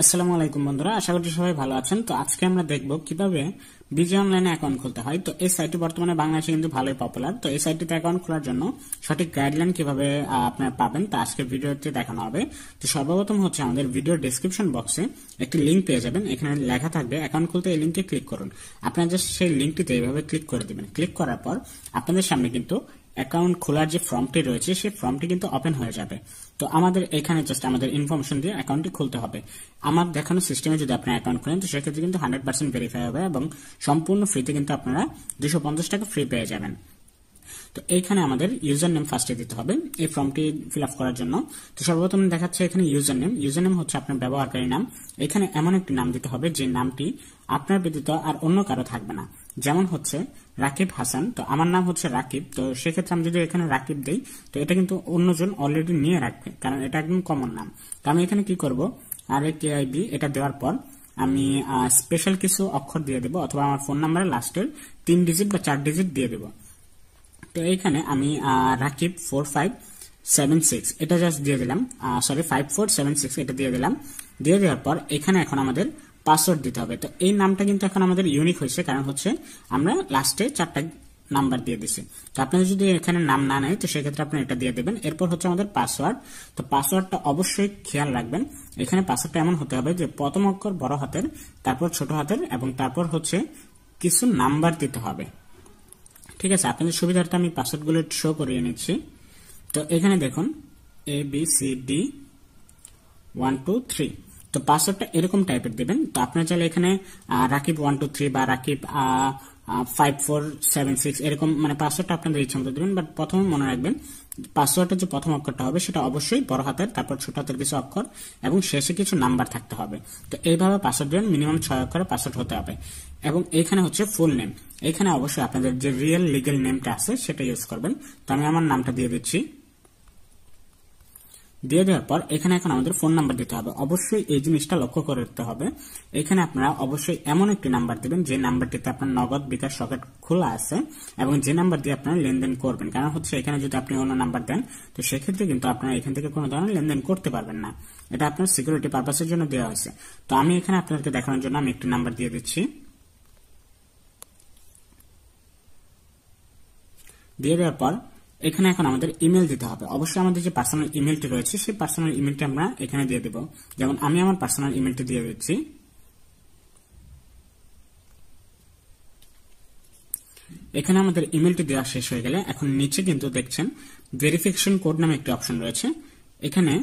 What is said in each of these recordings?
আসসালামু আলাইকুম বন্ধুরা, আশা করি সবাই ভালো আছেন। তো আজকে আমরা দেখব কিভাবে বিজয় অনলাইনে অ্যাকাউন্ট খুলতে হয়। তো এই সাইটটি বর্তমানে বাংলাদেশে কিন্তু ভালোই পপুলার। তো এই সাইটটিতে অ্যাকাউন্ট খোলার জন্য সঠিক গাইডলাইন কিভাবে আপনারা পাবেন তা আজকে ভিডিওতে দেখানো হবে। তো সর্বপ্রথম হচ্ছে আমাদের ভিডিও ডেসক্রিপশন বক্সে একটি লিঙ্ক পেয়ে যাবেন, এখানে লেখা থাকবে অ্যাকাউন্ট খুলতে। এই লিঙ্কে ক্লিক করুন। আপনারা জাস্ট সেই লিঙ্কটিতে এইভাবে ক্লিক করে দিবেন। ক্লিক করার পর আপনাদের সামনে কিন্তু অ্যাকাউন্ট খোলার যে ফর্মটি রয়েছে সেই ফর্মটি কিন্তু ওপেন হয়ে যাবে। তো আমাদের এখানে জাস্ট আমাদের ইনফরমেশন দিয়ে অ্যাকাউন্টটি খুলতে হবে। আমার দেখানো সিস্টেমে যদি আপনি অ্যাকাউন্ট খোলেন তো সেক্ষেত্রে কিন্তু 100% ভেরিফাই হবে এবং সম্পূর্ণ ফ্রিতে কিন্তু আপনারা 250 টাকা ফ্রি পেয়ে যাবেন। তো এইখানে আমাদের ইউজার নেম ফার্স্টে দিতে হবে এই ফর্মটি ফিল আপ করার জন্য। তো সর্বপ্রথম দেখাচ্ছে এখানে ইউজার নেম হচ্ছে আপনার ব্যবহারকারী নাম। এখানে এমন একটি নাম দিতে হবে যে নামটি আপনার ব্যতীত আর অন্য কারো থাকবে না। যেমন হচ্ছে রাকিব হাসান, তো আমার নাম হচ্ছে রাকিব। তো সেক্ষেত্রে আমি যদি এখানে রাকিব দেই তো এটা কিন্তু অন্যজন অলরেডি নিয়ে রাখবে, কারণ এটা একদম কমন নাম। তো আমি এখানে কি করব, RAKIB এটা দেওয়ার পর আমি স্পেশাল কিছু অক্ষর দিয়ে দেবো, অথবা আমার ফোন নাম্বারের লাস্টের 3 ডিজিট বা 4 ডিজিট দিয়ে দেবো। তো এইখানে আমি রাকিব 4576 এটা জাস্ট দিয়ে দিলাম, 5476 এটা দিয়ে দিলাম। দিয়ে দেওয়ার পর এখানে এখন আমাদের পাসওয়ার্ড দিতে হবে। তো এই নামটা কিন্তু এখন আমাদের ইউনিক হয়েছে, কারণ হচ্ছে আমরা লাস্টে 4টা নাম্বার দিয়ে দিছি। তো আপনাদের যদি এখানে নাম না নেয় তো সেক্ষেত্রে আপনি এটা দিয়ে দেবেন। এরপর হচ্ছে আমাদের পাসওয়ার্ড। তো পাসওয়ার্ডটা অবশ্যই খেয়াল রাখবেন, এখানে পাসওয়ার্ডটা এমন হতে হবে যে প্রথম অক্ষর বড় হাতের, তারপর ছোট হাতের, এবং তারপর হচ্ছে কিছু নাম্বার দিতে হবে। ঠিক আছে, আপনাদের সুবিধার্থে আমি পাসওয়ার্ডগুলো শো করিয়ে নিচ্ছি। তো এখানে দেখুন ABCD123। তো পাসওয়ার্ডটা এরকম টাইপের দেবেন। তো আপনারা চাইলে এখানে রাকিব 123 বা রাকিব 5476 এরকম মানে পাসওয়ার্ডটা আপনাদের ইচ্ছা মতো দেবেন। বাট প্রথমে মনে রাখবেন পাসওয়ার্ডের যে প্রথম অক্ষরটা হবে সেটা অবশ্যই বড় হাতের, তারপর ছোট হাতের কিছু অক্ষর এবং শেষে কিছু নাম্বার থাকতে হবে। তো এইভাবে পাসওয়ার্ড দেবেন, মিনিমাম 6 অক্ষরের পাসওয়ার্ড হতে হবে। এবং এখানে হচ্ছে ফুল নেম, এখানে অবশ্যই আপনাদের যে রিয়েল লিগ্যাল নেমটা আছে সেটা ইউজ করবেন। তো আমি আমার নামটা দিয়ে দিচ্ছি। দিয়ে দেওয়ার পর এখানে এখন আমাদের ফোন নাম্বার দিতে হবে। অবশ্যই এই জিনিসটা লক্ষ্য করতে হবে, এখানে আপনারা অবশ্যই এমন একটি নাম্বার দিবেন যে নাম্বারটিতে আপনার নগদ বিকাশ সকেট খোলা আছে এবং যে নাম্বার দিয়ে আপনারা লেনদেন করবেন। কারণ হচ্ছে এখানে যদি আপনি অন্য নাম্বার দেন তো সেক্ষেত্রে কিন্তু আপনারা এখান থেকে কোনো ধরনের লেনদেন করতে পারবেন না। এটা আপনার সিকিউরিটি পারপাসের জন্য দেওয়া হয়েছে। তো আমি এখানে আপনাদেরকে দেখানোর জন্য আমি একটি নাম্বার দিয়ে দিচ্ছি। দিয়ে দেওয়ার পর এখানে এখন আমাদের ইমেল দিতে হবে। অবশ্যই আমাদের যে পার্সোনাল ইমেলটি রয়েছে সেই পার্সোনাল ইমেলটি আমরা এখানে দিয়ে দেব। যেমন আমি আমার পার্সোনাল ইমেলটি দিয়ে দিচ্ছি। এখানে আমাদের ইমেলটি দেওয়া শেষ হয়ে গেলে এখন নিচে কিন্তু দেখছেন ভেরিফিকেশন কোড নামে একটি অপশন রয়েছে। এখানে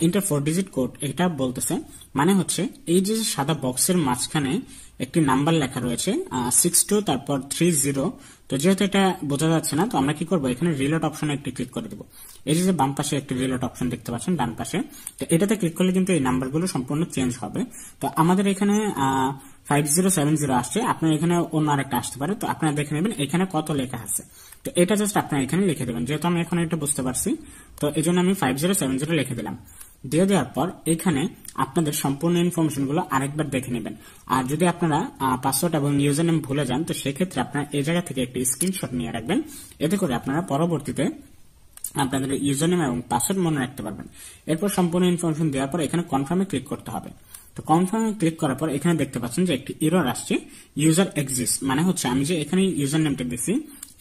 ইন্টার 4 ডিজিট কোড এটা বলতেছে, মানে হচ্ছে এই যে সাদা বক্সের মাঝখানে একটি নাম্বার লেখা রয়েছে 62 তারপর 30। তো যেহেতু এটা বোঝা যাচ্ছে না তো আমরা কি করবো, এখানে রিলোড অপশনে একটি ক্লিক করে দেবো। এই যে বাম পাশে একটি রিলোড অপশন দেখতে পাচ্ছেন ডান পাশে, তো এটাতে ক্লিক করলে কিন্তু এই নাম্বারগুলো সম্পূর্ণ চেঞ্জ হবে। তো আমাদের এখানে 5070 আসছে, আপনার এখানে অন্য আরেকটা আসতে পারে। তো আপনারা দেখে নেবেন এখানে কত লেখা আছে। তো এটা জাস্ট আপনারা এখানে লিখে দেবেন, যেহেতু আমি এখন এটা বুঝতে পারছি তো এই জন্য আমি 5070 লিখে দিলাম। দিয়ে দেওয়ার পর এখানে আপনাদের সম্পূর্ণ ইনফরমেশন গুলো আরেকবার দেখে নেবেন। আর যদি আপনারা পাসওয়ার্ড এবং ইউজার নেম ভুলে যান তো সেক্ষেত্রে আপনারা এই জায়গা থেকে একটি স্ক্রিনশট নিয়ে রাখবেন, এতে করে আপনারা পরবর্তীতে আপনাদের ইউজার নেম এবং পাসওয়ার্ড মনে রাখতে পারবেন। এরপর সম্পূর্ণ ইনফরমেশন দেওয়ার পর এখানে কনফার্মে ক্লিক করতে হবে। তো কনফার্মে ক্লিক করার পর এখানে দেখতে পাচ্ছেন যে একটি এরর আসছে, ইউজার এক্সিস্ট, মানে হচ্ছে আমি যে এখানে ইউজার নেমটা দিচ্ছি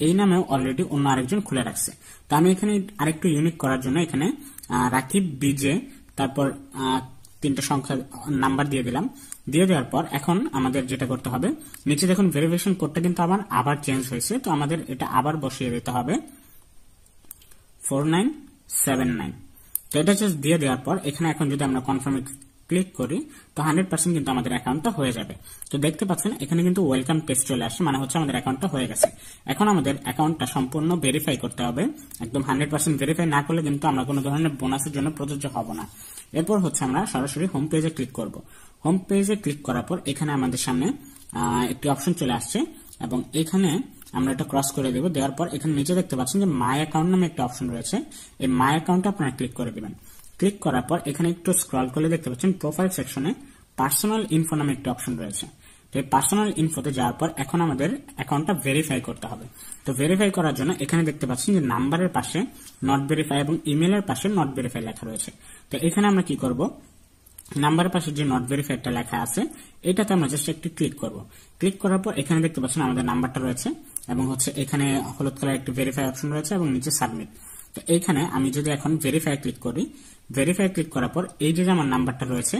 এই নামেও অলরেডি অন্য আরেকজন খুলে রাখছে। তো আমি এখানে আরেকটু ইউনিক করার জন্য এখানে রাকিব বিজে তারপর 3টা সংখ্যা নাম্বার দিয়ে দিলাম। দিয়ে দেওয়ার পর এখন আমাদের যেটা করতে হবে, নিচে দেখুন ভেরিফিকেশন কোডটা কিন্তু আবার চেঞ্জ হয়েছে। তো আমাদের এটা আবার বসিয়ে দিতে হবে 4979। তো এটা জাস্ট দিয়ে দেওয়ার পর এখানে এখন যদি আমরা কনফার্মে ক্লিক করি তো 100% কিন্তু আমাদের অ্যাকাউন্টটা হয়ে যাবে। তো দেখতে পাচ্ছেন এখানে কিন্তু ওয়েলকাম পেজ চলে আসছে, মানে হচ্ছে আমাদের অ্যাকাউন্টটা হয়ে গেছে। এখন আমাদের অ্যাকাউন্টটা সম্পূর্ণ ভেরিফাই করতে হবে। একদম 100% ভেরিফাই না করলে কিন্তু আমরা কোনো ধরনের বোনাসের জন্য প্রযোজ্য হব না। এরপর হচ্ছে আমরা সরাসরি হোম পেজে ক্লিক করব। হোম পেজে ক্লিক করার পর এখানে আমাদের সামনে একটি অপশন চলে আসছে এবং এখানে আমরা এটা ক্রস করে দেবো। দেওয়ার পর এখানে নিচে দেখতে পাচ্ছেন যে মাই অ্যাকাউন্ট নামে একটা অপশন রয়েছে, এই মাই অ্যাকাউন্টে আপনারা ক্লিক করে দিবেন। ক্লিক করার পর এখানে একটু স্ক্রল করলে দেখতে পাচ্ছেন প্রোফাইল সেকশনে পার্সোনাল ইনফো নামে একটা অপশন রয়েছে। তো এই পার্সোনাল ইনফোতে যাওয়ার পর এখন আমাদের অ্যাকাউন্টটা ভেরিফাই করতে হবে। তো ভেরিফাই করার জন্য এখানে দেখতে পাচ্ছেন যে নাম্বারের পাশে নট ভেরিফাই এবং ইমেলের পাশে নট ভেরিফাই লেখা রয়েছে। তো এখানে আমরা কি করব, নাম্বারের পাশে যে নট ভেরিফাইডটা লেখা আছে এটাতে আমরা জাস্ট একটু ক্লিক করব। ক্লিক করার পর এখানে দেখতে পাচ্ছেন আমাদের নাম্বারটা রয়েছে এবং হচ্ছে এখানে হলুদ কালার একটি ভেরিফাই অপশন রয়েছে এবং নিচে সাবমিট। তো এইখানে আমি যদি এখন ভেরিফাই ক্লিক করি, ভেরিফাই ক্লিক করার পর এই যে আমার নাম্বারটা রয়েছে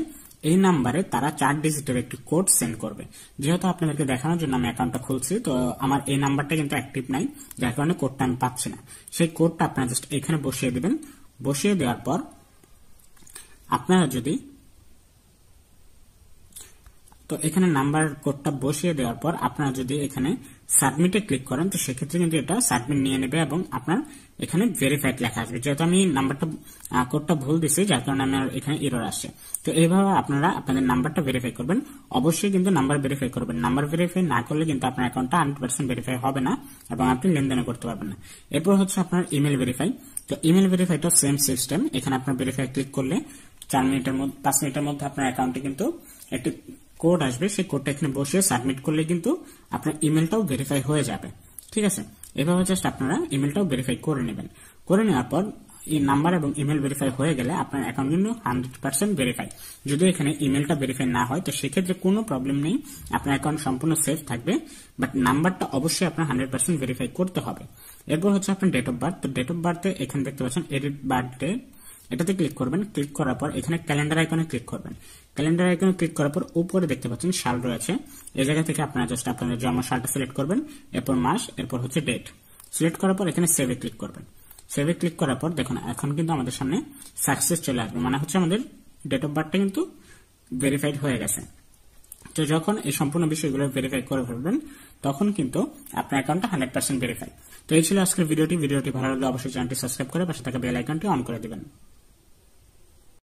এই নাম্বারে তারা 4 ডিজিটের একটি কোড সেন্ড করবে। যেহেতু আপনাদেরকে দেখানোর জন্য আমি অ্যাকাউন্টটা খুলছি, তো আমার এই নাম্বারটা কিন্তু অ্যাক্টিভ নাই, যার কারণে কোডটা আমি পাচ্ছি না। সেই কোডটা আপনারা জাস্ট এখানে বসিয়ে দিবেন। বসিয়ে দেওয়ার পর আপনারা যদি তো এখানে নাম্বার কোডটা বসিয়ে দেওয়ার পর আপনারা যদি এখানে সাবমিটে ক্লিক করেন তো সেক্ষেত্রে কিন্তু এটা সাবমিট নিয়ে নেবে এবং আপনার এখানে ভেরিফাইড লেখা আসবে। যেহেতু আমি নাম্বারটা কোডটা ভুল দিছি যার কারণে আমার এখানে এরর আসছে। তো এইভাবে আপনারা আপনাদের নাম্বারটা ভেরিফাই করবেন। অবশ্যই কিন্তু নাম্বার ভেরিফাই করবেন। নাম্বার ভেরিফাই না করলে কিন্তু আপনার অ্যাকাউন্টটা 100% ভেরিফাই হবে না এবং আপনি লেনদেন করতে পারবেন না। এরপর হচ্ছে আপনার ইমেল ভেরিফাই। তো ইমেল ভেরিফাইটা সেম সিস্টেম। এখানে আপনার ভেরিফাই ক্লিক করলে 5 মিনিটের মধ্যে আপনার অ্যাকাউন্টে কিন্তু একটি কোড আসবে। সেই কোডটা এখানে বসিয়ে সাবমিট করলে কিন্তু আপনার ইমেলটাও ভেরিফাই হয়ে যাবে। ঠিক আছে, এভাবে জাস্ট আপনারা ইমেলটাও ভেরিফাই করে নেবেন। করে নেওয়ার পর এই নাম্বার এবং ইমেল ভেরিফাই হয়ে গেলে আপনার অ্যাকাউন্ট কিন্তু 100% ভেরিফাই। যদি এখানে ইমেলটা ভেরিফাই না হয় তো সেক্ষেত্রে কোনো প্রবলেম নেই, আপনার অ্যাকাউন্ট সম্পূর্ণ সেফ থাকবে। বাট নাম্বারটা অবশ্যই আপনার 100% ভেরিফাই করতে হবে। এরপর হচ্ছে আপনার ডেট অফ বার্থ। তো ডেট অফ বার্থে এখানে দেখতে পাচ্ছেন এডিট বার্থডে, এটাতে ক্লিক করবেন। ক্লিক করার পর এখানে ক্যালেন্ডার আইকনে ক্লিক করবেন। ক্যালেন্ডার আইকনে ক্লিক করার পর উপরে দেখতে পাচ্ছেন সাল রয়েছে। এই জায়গা থেকে আপনারা জাস্ট আপনাদের জন্ম সালটা সিলেক্ট করবেন, এরপর মাস, এরপর হচ্ছে ডেট। সিলেক্ট করার পর এখানে সেভে ক্লিক করবেন। সেভে ক্লিক করার পর দেখুন এখন কিন্তু আমাদের সামনে সাকসেস চলে আসবে, মানে হচ্ছে আমাদের ডেট অফ বার্থটা কিন্তু ভেরিফাইড হয়ে গেছে। তো যখন এই সম্পূর্ণ বিষয়গুলো ভেরিফাই করে ফেলবেন তখন কিন্তু আপনার অ্যাকাউন্টটা 100% ভেরিফাই। তো এই ছিল আজকের ভিডিওটি। ভিডিওটি ভালো লাগলে অবশ্যই চ্যানেলটি সাবস্ক্রাইব করে পাশে থাকা বেল আইকনটি অন করে দিবেন।